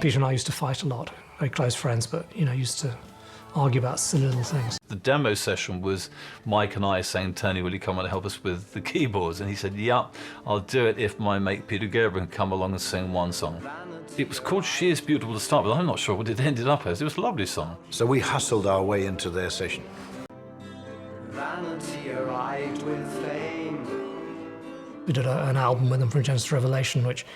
Peter and I used to fight a lot, very close friends, but, you know, used to argue about silly little things. The demo session was Mike and I saying, Tony, will you come and help us with the keyboards? And he said, yeah, I'll do it if my mate Peter Gerber can come along and sing one song. It was called She Is Beautiful to start with. I'm not sure what it ended up as. It was a lovely song. So we hustled our way into their session. Vanity arrived with fame. We did an album with them from Genesis to Revelation, which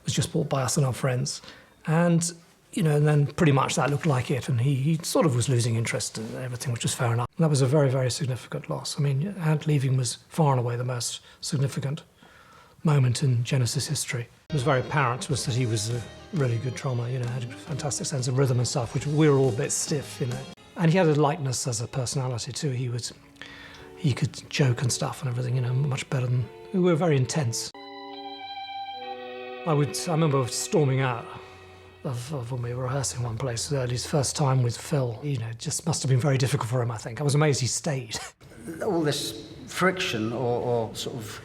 was just bought by us and our friends. And, you know, and then pretty much that looked like it. And he sort of was losing interest in everything, which was fair enough. And that was a very, very significant loss. I mean, Ant leaving was far and away the most significant moment in Genesis history. It was very apparent to us that he was a really good drummer, you know, had a fantastic sense of rhythm and stuff, which we were all a bit stiff, you know. And he had a lightness as a personality too. He could joke and stuff and everything, you know, much better than... We were very intense. I remember storming out of when we were rehearsing one place, his first time with Phil. You know, it just must have been very difficult for him, I think. I was amazed he stayed. All this friction or sort of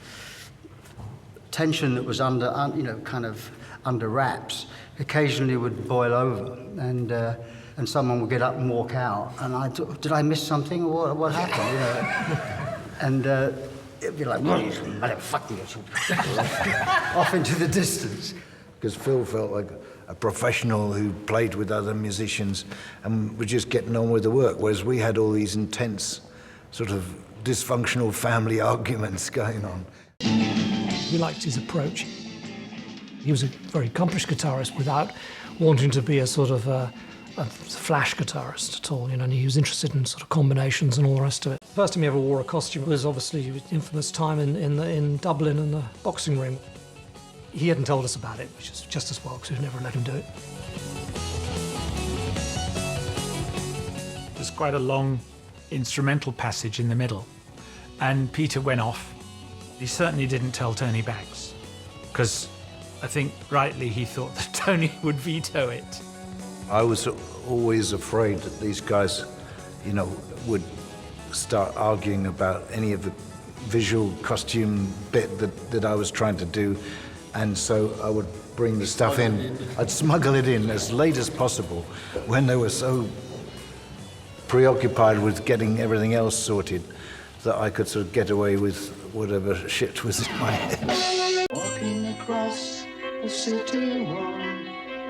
tension that was you know, kind of under wraps, occasionally would boil over, and someone would get up and walk out, and I thought, did I miss something, or what happened? You know? And it'd be like, motherfucking, off into the distance. Because Phil felt like a professional who played with other musicians and was just getting on with the work, whereas we had all these intense, sort of dysfunctional family arguments going on. We liked his approach. He was a very accomplished guitarist without wanting to be a sort of a flash guitarist at all, you know, and he was interested in sort of combinations and all the rest of it. The first time he ever wore a costume was obviously his infamous time in Dublin in the boxing ring. He hadn't told us about it, which is just as well, because we'd never let him do it. There's quite a long instrumental passage in the middle, and Peter went off. He certainly didn't tell Tony Banks, because I think rightly he thought that Tony would veto it. I was always afraid that these guys, you know, would start arguing about any of the visual costume bit that I was trying to do, and so I would bring the stuff in. I'd smuggle it in as late as possible when they were so preoccupied with getting everything else sorted that I could sort of get away with whatever shit was in my head. Walking across the city wall,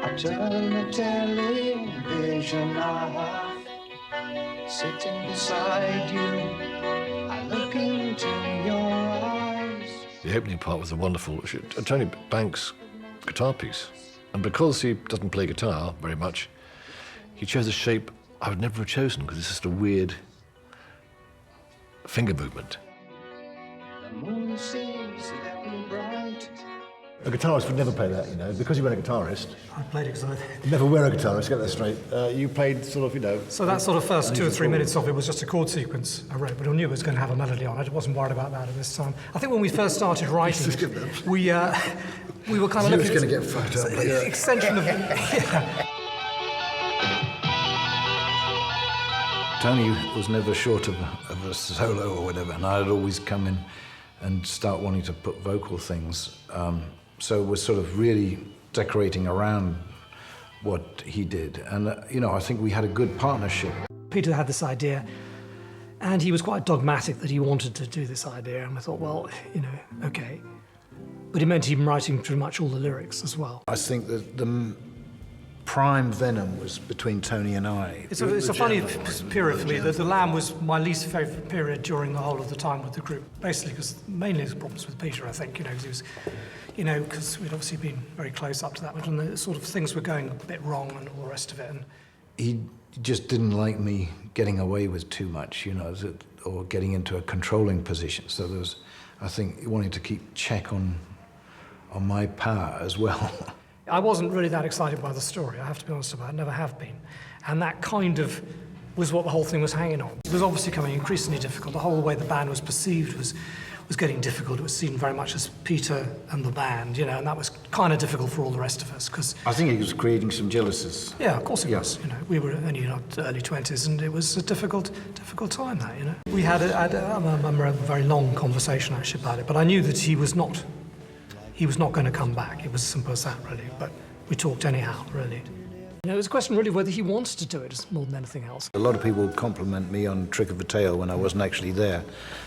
I turn the television off. Sitting beside you, I look into your eyes. The opening part was a wonderful Tony Banks guitar piece. And because he doesn't play guitar very much, he chose a shape I would never have chosen, because it's just a weird finger movement. The moon seems very bright. A guitarist would never play that, you know, because you weren't a guitarist. I played it because You never were a guitarist, get that straight. You played sort of, you know... So that sort of first 2 or 3 minutes of it was just a chord sequence I wrote, but I knew it was going to have a melody on it. I wasn't worried about that at this time. I think when we first started writing it, we were kind of looking at... going to get fucked up. The extension of... Yeah. Tony was never short of a solo or whatever, and I'd always come in and start wanting to put vocal things. So we're sort of really decorating around what he did. And, you know, I think we had a good partnership. Peter had this idea, and he was quite dogmatic that he wanted to do this idea, and I thought, well, you know, okay. But it meant him writing pretty much all the lyrics as well. I think that the prime venom was between Tony and I. It's a funny period for me. The Lamb was my least favourite period during the whole of the time with the group. Basically, because mainly the problems with Peter, I think, you know, because he was, you know, because we'd obviously been very close up to that point, and the sort of things were going a bit wrong and all the rest of it. And he just didn't like me getting away with too much, you know, or getting into a controlling position. So there was, I think, wanting to keep check on my power as well. I wasn't really that excited by the story, I have to be honest about it, I never have been. And that kind of was what the whole thing was hanging on. It was obviously becoming increasingly difficult. The whole way the band was perceived was getting difficult. It was seen very much as Peter and the band, you know, and that was kind of difficult for all the rest of us, because... I think he was creating some jealousies. Yeah, of course it was, you know. We were only in our early 20s, and it was a difficult time, that, you know. We had I remember a very long conversation, actually, about it, but I knew that he was not going to come back. It was as simple as that, really. But We talked anyhow, really. It was a question really whether he wanted to do it more than anything else. A lot of people compliment me on Trick of the Tail when I wasn't actually there.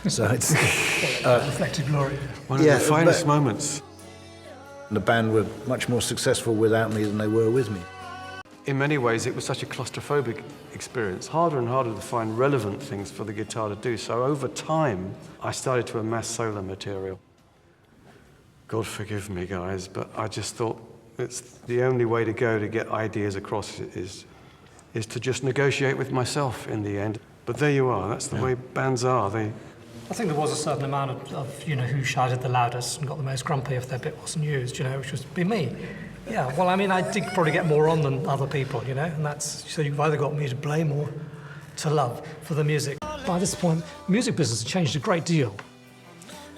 So it's... Reflected glory. One of the finest moments. The band were much more successful without me than they were with me. In many ways, it was such a claustrophobic experience, harder and harder to find relevant things for the guitar to do. So over time, I started to amass solo material. God forgive me, guys, but I just thought it's the only way to go to get ideas across is to just negotiate with myself in the end. But there you are, that's the way bands are. I think there was a certain amount of who shouted the loudest and got the most grumpy if their bit wasn't used, which was be me. Yeah, well, I mean, I did probably get more on than other people, and that's, so you've either got me to blame or to love for the music. By this point, the music business had changed a great deal,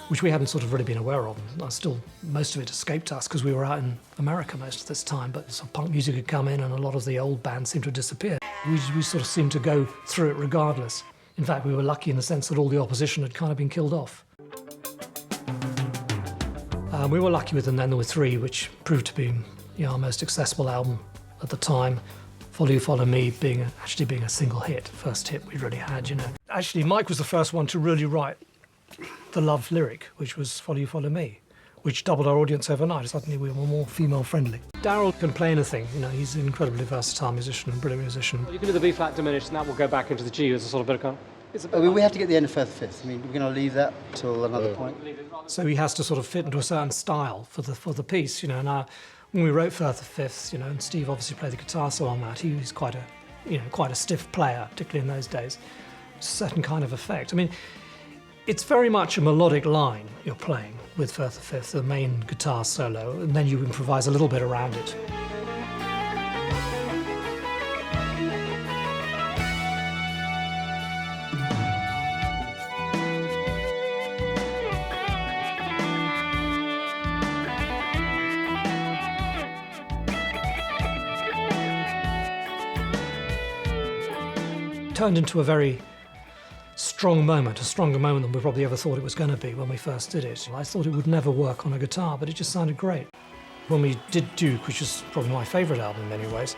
which we hadn't sort of really been aware of. Still, most of it escaped us because we were out in America most of this time, but some punk music had come in and a lot of the old bands seemed to disappear. We sort of seemed to go through it regardless. In fact, we were lucky in the sense that all the opposition had kind of been killed off. We were lucky with them then. There were 3, which proved to be our most accessible album at the time. Follow You, Follow Me actually being a single hit, first hit we really had, Actually, Mike was the first one to really write the love lyric, which was Follow You, Follow Me, which doubled our audience overnight. Suddenly we were more female-friendly. Daryl can play anything, he's an incredibly versatile musician and brilliant musician. You can do the B-flat diminished, and that will go back into the G as a sort of bit of... We have to get the end of Firth Fifth. I mean, we're going to leave that till another point. So he has to sort of fit into a certain style for the piece, And when we wrote Firth of Fifths, and Steve obviously played the guitar so on that, he was quite a stiff player, particularly in those days. It's a certain kind of effect. I mean, it's very much a melodic line you're playing with Firth of Fifth, the main guitar solo, and then you improvise a little bit around it. Turned into a very strong moment, a stronger moment than we probably ever thought it was going to be when we first did it. I thought it would never work on a guitar, but it just sounded great. When we did Duke, which is probably my favourite album in many ways,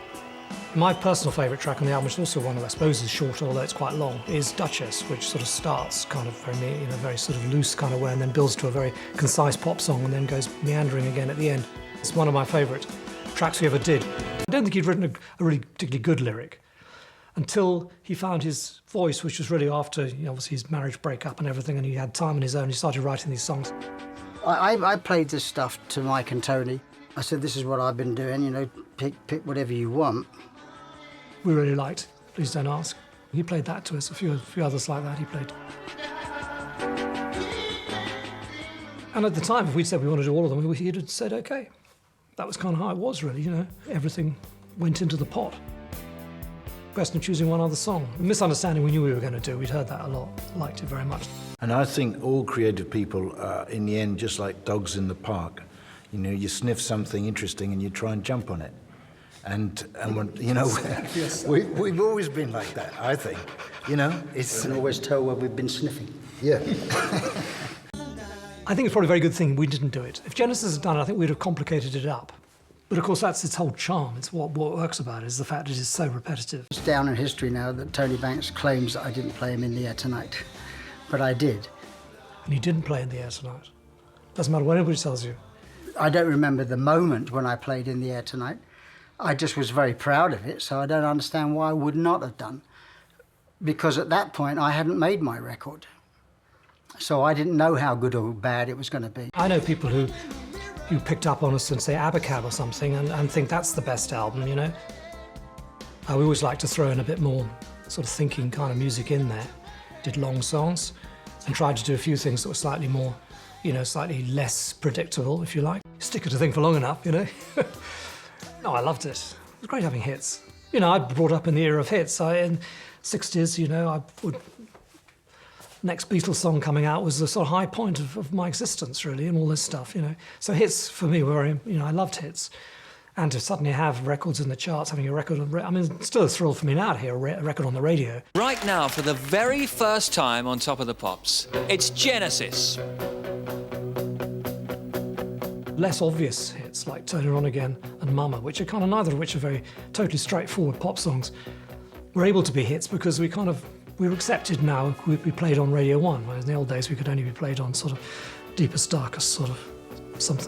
my personal favourite track on the album, which is also one that I suppose is shorter, although it's quite long, is Duchess, which sort of starts kind of very, in a very sort of loose kind of way and then builds to a very concise pop song and then goes meandering again at the end. It's one of my favourite tracks we ever did. I don't think he'd written a really particularly good lyric until he found his voice, which was really after obviously his marriage breakup and everything, and he had time on his own. He started writing these songs. I played this stuff to Mike and Tony. I said, this is what I've been doing, pick whatever you want. We really liked Please Don't Ask. He played that to us, a few others like that he played. And at the time, if we'd said we wanted to do all of them, he'd have said, OK. That was kind of how it was, really, Everything went into the pot. Question of choosing one other song. Misunderstanding we knew we were going to do. We'd heard that a lot, liked it very much. And I think all creative people are, in the end, just like dogs in the park. You sniff something interesting and you try and jump on it. And when, we've always been like that, I think. It's... You can always tell where we've been sniffing. Yeah. I think it's probably a very good thing we didn't do it. If Genesis had done it, I think we'd have complicated it up. But of course, that's its whole charm. It's what works about it, is the fact that it is so repetitive. It's down in history now that Tony Banks claims that I didn't play him in the air tonight. But I did. And he didn't play in the air tonight. Doesn't matter what anybody tells you. I don't remember the moment when I played in the air tonight. I just was very proud of it, so I don't understand why I would not have done. Because at that point, I hadn't made my record. So I didn't know how good or bad it was going to be. I know people who picked up on us and say Abacab or something and think that's the best album, We always like to throw in a bit more sort of thinking kind of music in there. Did long songs and tried to do a few things that were slightly more, slightly less predictable, if you like. Stick at a thing for long enough, No, I loved it. It was great having hits. I brought up in the era of hits. In the 60s, next Beatles song coming out was the sort of high point of my existence, really, and all this stuff, So hits, for me, were very, I loved hits. And to suddenly have records in the charts, having a record it's still a thrill for me now to hear a record on the radio. Right now, for the very first time on Top of the Pops, it's Genesis. less obvious hits like Turn It On Again and Mama, which are kind of neither of which are very totally straightforward pop songs, were able to be hits because we're accepted now. We played on Radio 1, whereas in the old days we could only be played on sort of deepest, darkest sort of something.